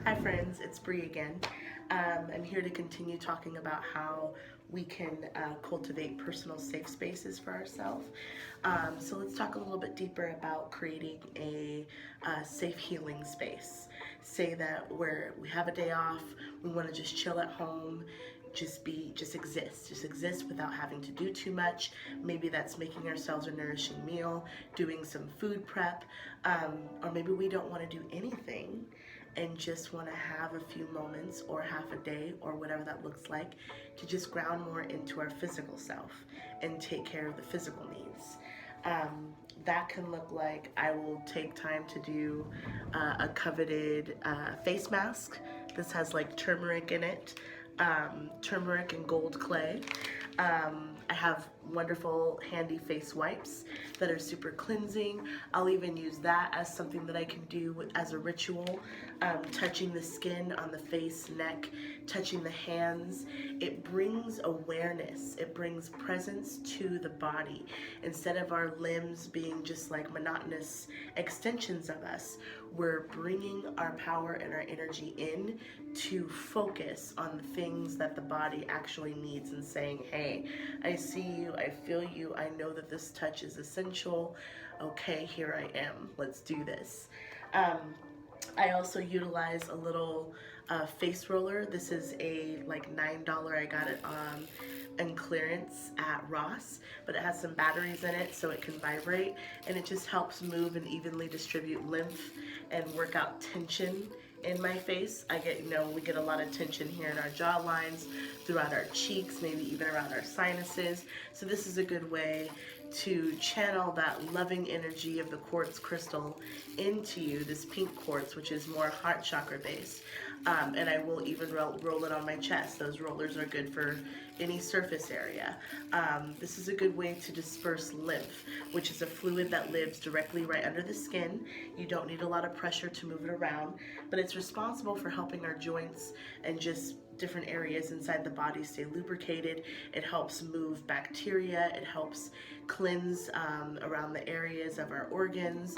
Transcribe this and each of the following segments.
Hi friends, it's Bree again. I'm here to continue talking about how we can cultivate personal safe spaces for ourselves. So let's talk a little bit deeper about creating a safe healing space. Say that where we have a day off, we want to just chill at home, just exist without having to do too much. Maybe that's making ourselves a nourishing meal, doing some food prep, or maybe we don't want to do anything and just want to have a few moments or half a day or whatever that looks like to just ground more into our physical self and take care of the physical needs. That can look like I will take time to do a coveted face mask. This has like turmeric in it, turmeric and gold clay. I have wonderful handy face wipes that are super cleansing. I'll even use that as something that I can do as a ritual, touching the skin on the face, neck, touching the hands. It brings awareness, it brings presence to the body. Instead of our limbs being just like monotonous extensions of us, we're bringing our power and our energy in to focus on the things that the body actually needs and saying, hey, I see you, I feel you, I know that this touch is essential. Okay, here I am, let's do this. I also utilize a little face roller. This is a like $9. I got it on clearance at Ross, but it has some batteries in it so it can vibrate, and it just helps move and evenly distribute lymph and work out tension in my face. We get a lot of tension here in our jaw lines, throughout our cheeks, maybe even around our sinuses. So this is a good way to channel that loving energy of the quartz crystal into you, this pink quartz, which is more heart chakra based. And I will even roll it on my chest. Those rollers are good for any surface area. This is a good way to disperse lymph, which is a fluid that lives directly right under the skin. You don't need a lot of pressure to move it around, but it's responsible for helping our joints and just different areas inside the body stay lubricated. It helps move bacteria. It helps cleanse around the areas of our organs.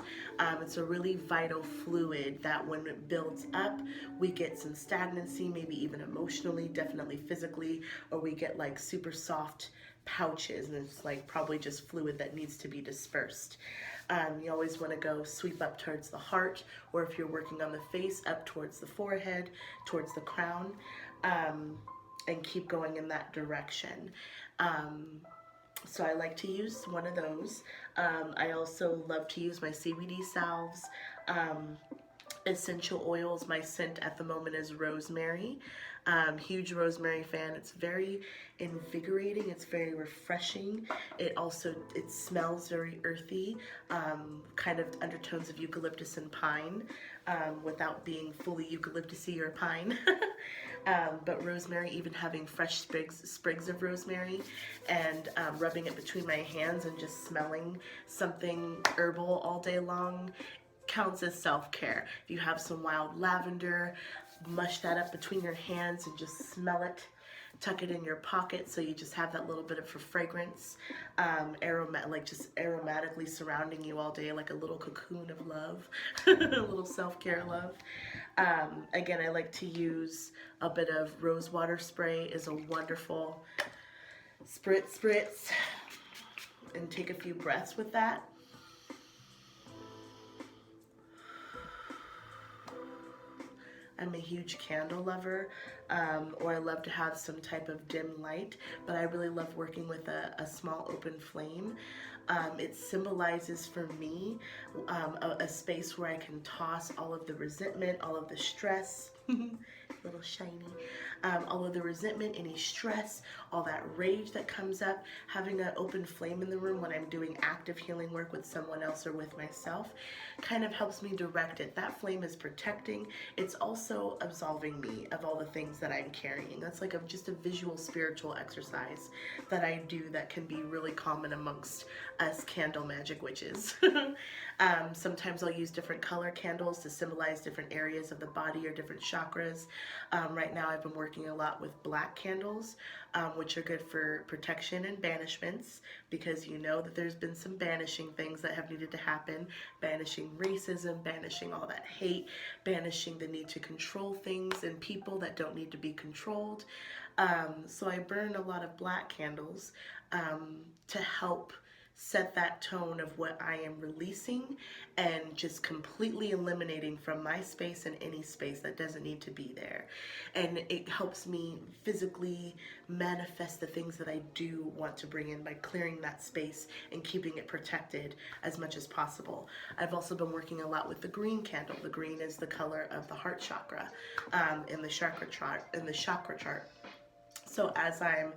It's a really vital fluid that when it builds up, we get some stagnancy, maybe even emotionally, definitely physically, or we get like super soft pouches, and it's like probably just fluid that needs to be dispersed. You always want to go sweep up towards the heart, or if you're working on the face, up towards the forehead, towards the crown, and keep going in that direction. So I like to use one of those. I also love to use my CBD salves, essential oils. My scent at the moment is rosemary. Huge rosemary fan. It's very invigorating. It's very refreshing. It smells very earthy, kind of undertones of eucalyptus and pine, without being fully eucalyptusy or pine. But rosemary, even having fresh sprigs of rosemary and rubbing it between my hands and just smelling something herbal all day long counts as self-care. If you have some wild lavender, mush that up between your hands and just smell it. Tuck it in your pocket so you just have that little bit of fragrance, like just aromatically surrounding you all day, like a little cocoon of love, a little self-care love. Again, I like to use a bit of rose water spray. Is a wonderful spritz, and take a few breaths with that. I'm a huge candle lover, or I love to have some type of dim light, but I really love working with a small open flame. It symbolizes for me a space where I can toss all of the resentment, all of the stress, little shiny, all of the resentment, any stress, all that rage that comes up. Having an open flame in the room when I'm doing active healing work with someone else or with myself kind of helps me direct it. That flame is protecting. It's also absolving me of all the things that I'm carrying. That's like just a visual spiritual exercise that I do that can be really common amongst us candle magic witches. Sometimes I'll use different color candles to symbolize different areas of the body or different chakras. Right now I've been working a lot with black candles, which are good for protection and banishments, because you know that there's been some banishing things that have needed to happen, banishing racism, banishing all that hate, banishing the need to control things and people that don't need to be controlled. So I burn a lot of black candles to help set that tone of what I am releasing and just completely eliminating from my space and any space that doesn't need to be there. And it helps me physically manifest the things that I do want to bring in by clearing that space and keeping it protected as much as possible. I've also been working a lot with the green candle. The green is the color of the heart chakra in the chakra chart. So as I'm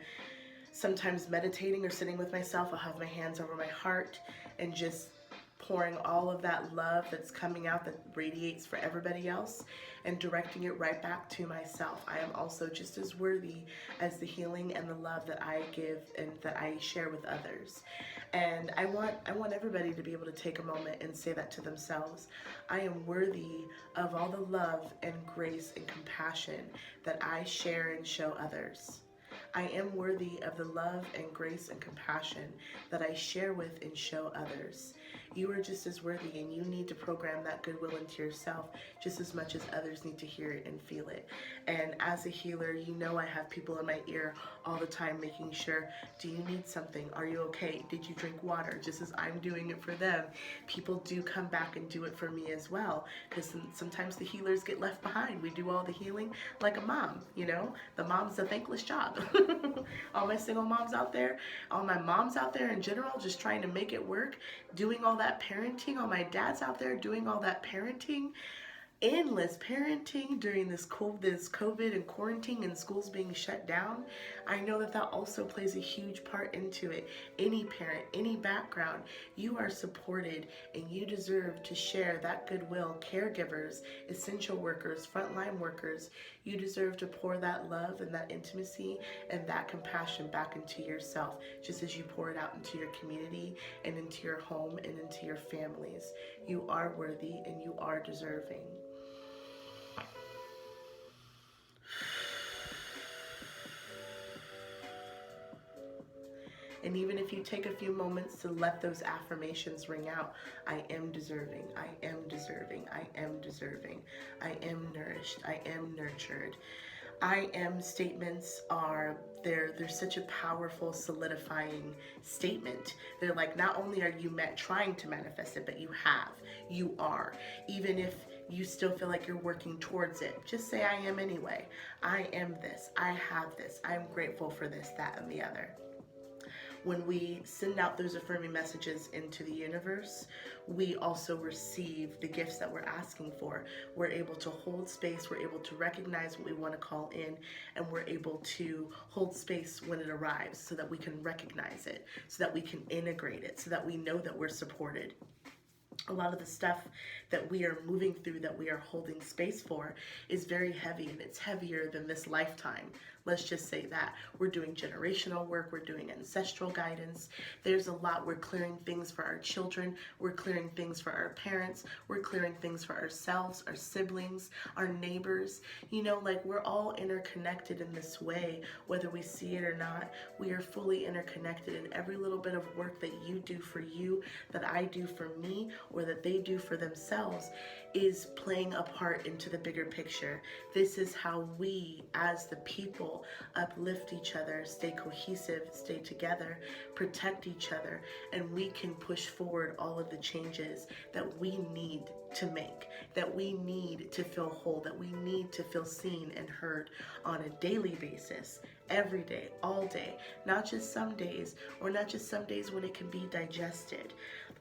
sometimes meditating or sitting with myself, I'll have my hands over my heart and just pouring all of that love that's coming out that radiates for everybody else and directing it right back to myself. I am also just as worthy as the healing and the love that I give and that I share with others. And I want everybody to be able to take a moment and say that to themselves. I am worthy of all the love and grace and compassion that I share and show others. I am worthy of the love and grace and compassion that I share with and show others. You are just as worthy, and you need to program that goodwill into yourself just as much as others need to hear it and feel it. And as a healer, you know I have people in my ear all the time making sure, do you need something? Are you okay? Did you drink water? Just as I'm doing it for them, people do come back and do it for me as well, because sometimes the healers get left behind. We do all the healing like a mom, you know? The mom's a thankless job. All my single moms out there, all my moms out there in general, just trying to make it work, doing all that parenting, all my dads out there doing all that parenting, endless parenting during this COVID and quarantine and schools being shut down. I know that also plays a huge part into it. Any parent, any background, you are supported and you deserve to share that goodwill. Caregivers, essential workers, frontline workers, you deserve to pour that love and that intimacy and that compassion back into yourself, just as you pour it out into your community and into your home and into your families. You are worthy and you are deserving. And even if you take a few moments to let those affirmations ring out, I am deserving, I am deserving, I am deserving, I am nourished, I am nurtured. I am statements they're such a powerful solidifying statement. They're like, not only are you trying to manifest it, but you are. Even if you still feel like you're working towards it, just say I am anyway. I am this, I have this, I'm grateful for this, that, and the other. When we send out those affirming messages into the universe, we also receive the gifts that we're asking for. We're able to hold space, we're able to recognize what we want to call in, and we're able to hold space when it arrives so that we can recognize it, so that we can integrate it, so that we know that we're supported. A lot of the stuff that we are moving through, that we are holding space for, is very heavy, and it's heavier than this lifetime. Let's just say that. We're doing generational work, we're doing ancestral guidance. There's a lot. We're clearing things for our children, we're clearing things for our parents, we're clearing things for ourselves, our siblings, our neighbors. You know, like, we're all interconnected in this way, whether we see it or not. We are fully interconnected, and every little bit of work that you do for you, that I do for me, or that they do for themselves, is playing a part into the bigger picture. This is how we, as the people, uplift each other, stay cohesive, stay together, protect each other, and we can push forward all of the changes that we need to make, that we need to feel whole, that we need to feel seen and heard on a daily basis, every day, all day, not just some days, or not just some days when it can be digested.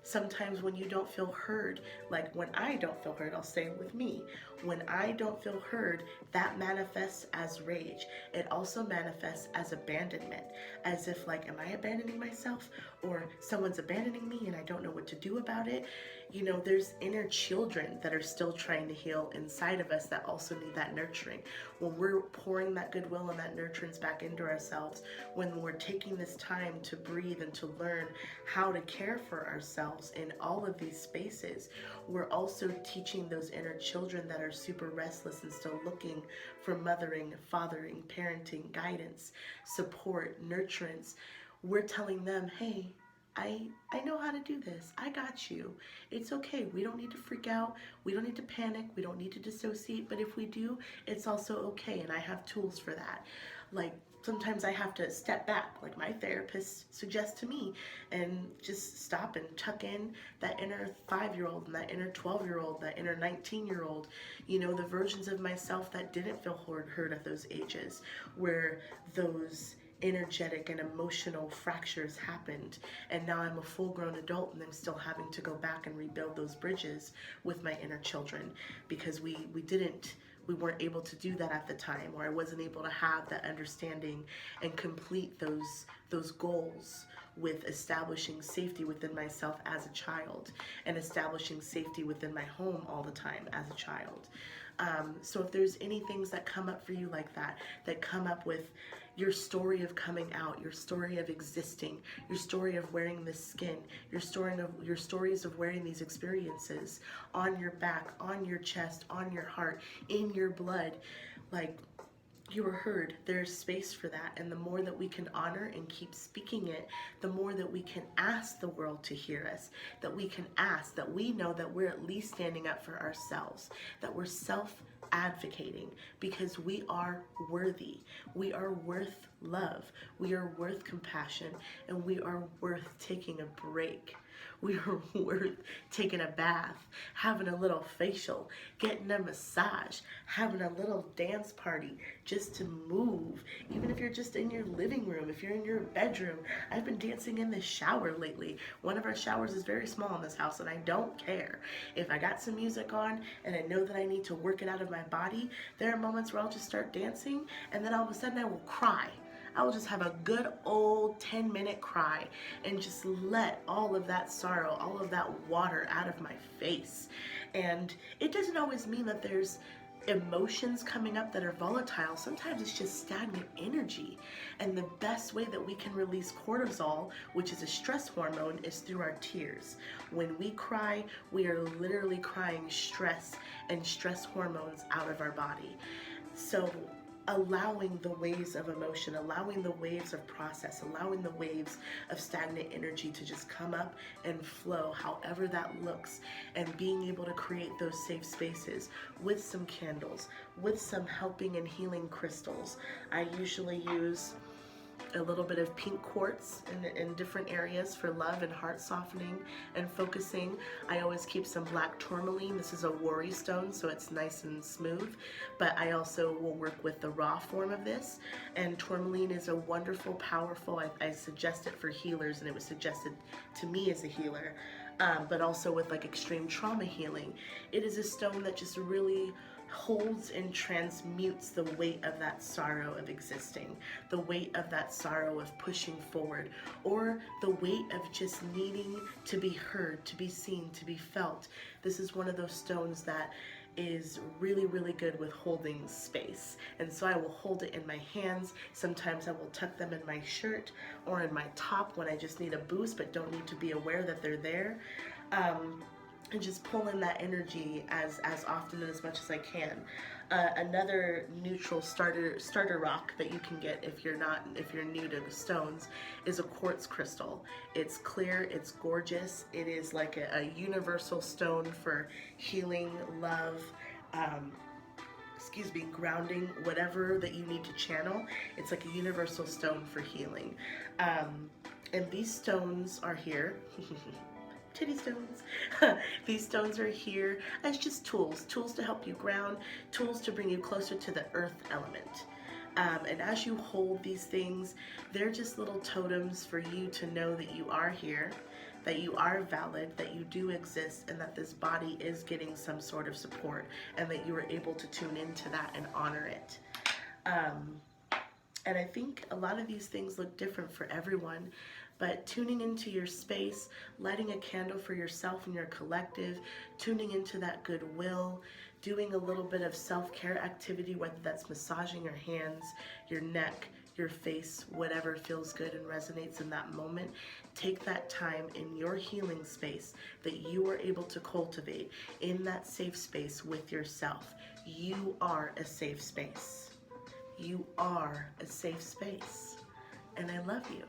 Sometimes when you don't feel heard, like when I don't feel heard, I'll say it with me. When I don't feel heard, that manifests as rage. It also manifests as abandonment, as if like, am I abandoning myself? Or someone's abandoning me and I don't know what to do about it. You know, there's inner children that are still trying to heal inside of us that also need that nurturing. When we're pouring that goodwill and that nurturance back into ourselves, when we're taking this time to breathe and to learn how to care for ourselves in all of these spaces, we're also teaching those inner children that are super restless and still looking for mothering, fathering, parenting, guidance, support, nurturance. We're telling them, hey, I know how to do this. I got you. It's okay. We don't need to freak out. We don't need to panic. We don't need to dissociate. But if we do, it's also okay. And I have tools for that. Like sometimes I have to step back, like my therapist suggests to me, and just stop and tuck in that inner 5-year-old and that inner 12-year-old, that inner 19-year-old, you know, the versions of myself that didn't feel heard at those ages, where those energetic and emotional fractures happened, and now I'm a full-grown adult and I'm still having to go back and rebuild those bridges with my inner children, because we weren't able to do that at the time, or I wasn't able to have that understanding and complete those goals with establishing safety within myself as a child and establishing safety within my home all the time as a child. So if there's any things that come up for you like that, that come up with your story of coming out, your story of existing, your story of wearing this skin, your stories of wearing these experiences on your back, on your chest, on your heart, in your blood, like, you were heard. There's space for that. And the more that we can honor and keep speaking it, the more that we can ask the world to hear us, that we can ask, that we know that we're at least standing up for ourselves, that we're self-advocating, because we are worthy. We are worth love. We are worth compassion, and we are worth taking a break. We are worth taking a bath, having a little facial, getting a massage, having a little dance party just to move. Even if you're just in your living room, if you're in your bedroom. I've been dancing in the shower lately. One of our showers is very small in this house, and I don't care. If I got some music on and I know that I need to work it out of my body, there are moments where I'll just start dancing, and then all of a sudden I will cry. I will just have a good old 10-minute cry and just let all of that sorrow, all of that water out of my face. And it doesn't always mean that there's emotions coming up that are volatile. Sometimes it's just stagnant energy. And the best way that we can release cortisol, which is a stress hormone, is through our tears. When we cry, we are literally crying stress and stress hormones out of our body. So allowing the waves of emotion, allowing the waves of process, allowing the waves of stagnant energy to just come up and flow however that looks, and being able to create those safe spaces with some candles, with some helping and healing crystals. I usually use a little bit of pink quartz in different areas for love and heart softening and focusing. I always keep some black tourmaline. This is a worry stone, so it's nice and smooth, but I also will work with the raw form of this. And tourmaline is a wonderful, powerful, I suggest it for healers, and it was suggested to me as a healer, but also with like extreme trauma healing. It is a stone that just really holds and transmutes the weight of that sorrow of existing, the weight of that sorrow of pushing forward, or the weight of just needing to be heard, to be seen, to be felt. This is one of those stones that is really, really good with holding space. And so I will hold it in my hands. Sometimes I will tuck them in my shirt or in my top when I just need a boost but don't need to be aware that they're there. And just pull in that energy as often and as much as I can. Another neutral starter rock that you can get if you're new to stones is a quartz crystal. It's clear, it's gorgeous. It is like a universal stone for healing, love, grounding, whatever that you need to channel. It's like a universal stone for healing. And these stones are here. Titty stones. These stones are here as just tools to help you ground, tools to bring you closer to the earth element. And as you hold these things, they're just little totems for you to know that you are here, that you are valid, that you do exist, and that this body is getting some sort of support, and that you are able to tune into that and honor it. And I think a lot of these things look different for everyone, but tuning into your space, lighting a candle for yourself and your collective, tuning into that goodwill, doing a little bit of self-care activity, whether that's massaging your hands, your neck, your face, whatever feels good and resonates in that moment. Take that time in your healing space that you are able to cultivate in that safe space with yourself. You are a safe space. You are a safe space. And I love you.